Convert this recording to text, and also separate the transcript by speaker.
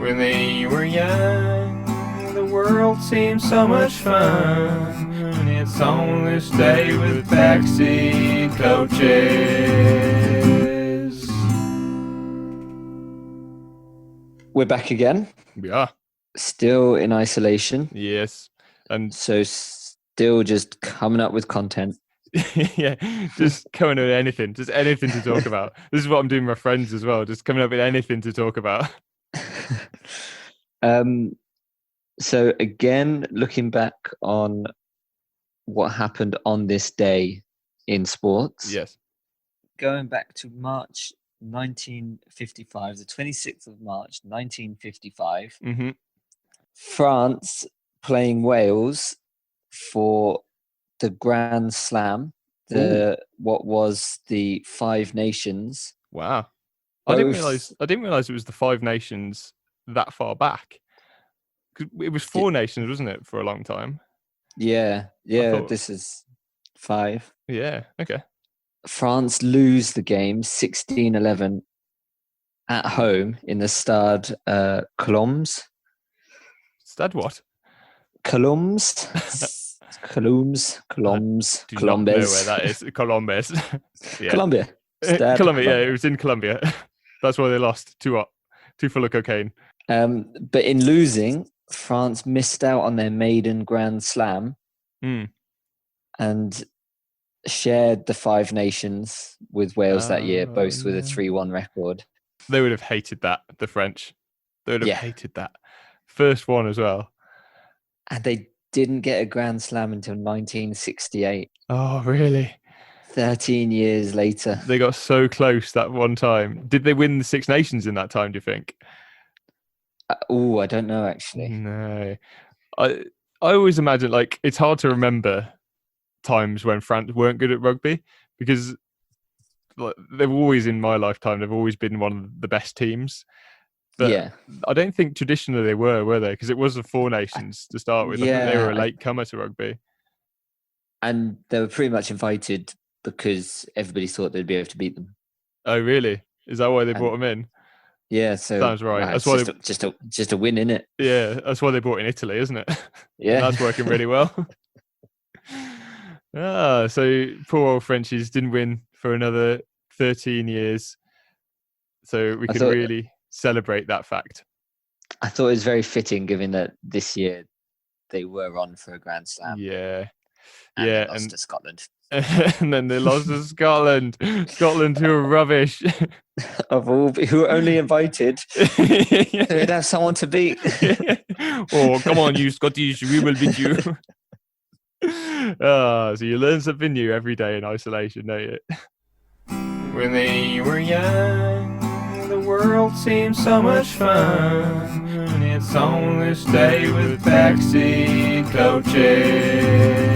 Speaker 1: When they were young, the world seemed so much fun. It's on this day with backseat coaches.
Speaker 2: We're back again.
Speaker 1: Yeah.
Speaker 2: Still in isolation.
Speaker 1: Yes. And
Speaker 2: so still just coming up with content.
Speaker 1: Yeah, just coming up with anything. Just anything to talk about. This is what I'm doing with my friends as well. Just coming up with anything to talk about.
Speaker 2: So again, looking back on what happened on this day in sports.
Speaker 1: Yes.
Speaker 2: Going back to March 1955, the 26th of March, 1955.
Speaker 1: Mm-hmm.
Speaker 2: France playing Wales for the Grand Slam, what was the Five Nations.
Speaker 1: Wow. I didn't realize it was the Five Nations that far back. It was Four Nations, wasn't it, for a long time?
Speaker 2: Yeah. This is five.
Speaker 1: Yeah. Okay.
Speaker 2: France lose the game 16-11 at home in the Stade Colombes.
Speaker 1: Stade what?
Speaker 2: Colombes. Colombes.
Speaker 1: Do not know where that is. Colombes.
Speaker 2: Yeah. Colombia.
Speaker 1: Colombia. Yeah, it was in Colombia. That's why they lost. Too full of cocaine.
Speaker 2: But in losing, France missed out on their maiden Grand Slam and shared the Five Nations with Wales that year, both with a 3-1 record.
Speaker 1: They would have hated that, the French. They would have hated that. First one as well.
Speaker 2: And they didn't get a Grand Slam until 1968.
Speaker 1: Oh, really?
Speaker 2: 13 years later.
Speaker 1: They got so close that one time. Did they win the Six Nations in that time, do you think?
Speaker 2: I don't know, actually.
Speaker 1: No. I always imagine, like, it's hard to remember times when France weren't good at rugby because like, they've always, in my lifetime, they've always been one of the best teams. But I don't think traditionally they were they? Because it was the Four Nations to start with. I think they were a late comer to rugby.
Speaker 2: And they were pretty much invited because everybody thought they'd be able to beat them.
Speaker 1: Oh, really? Is that why they brought them in?
Speaker 2: Yeah, so
Speaker 1: sounds right.
Speaker 2: That's why just a win, innit?
Speaker 1: Yeah, that's why they brought in Italy, isn't it?
Speaker 2: Yeah,
Speaker 1: and that's working really well. So poor old Frenchies didn't win for another 13 years. So we can really celebrate that fact.
Speaker 2: I thought it was very fitting, given that this year they were on for a Grand Slam.
Speaker 1: Yeah,
Speaker 2: and they lost to Scotland.
Speaker 1: And then they lost to Scotland. Scotland, who are rubbish.
Speaker 2: Who were only invited. They'd have someone to beat.
Speaker 1: Oh, come on, you Scottish, we will beat you. So you learn something new every day in isolation, don't you? When they were young, the world seemed so much fun. It's on this day with backseat coaches.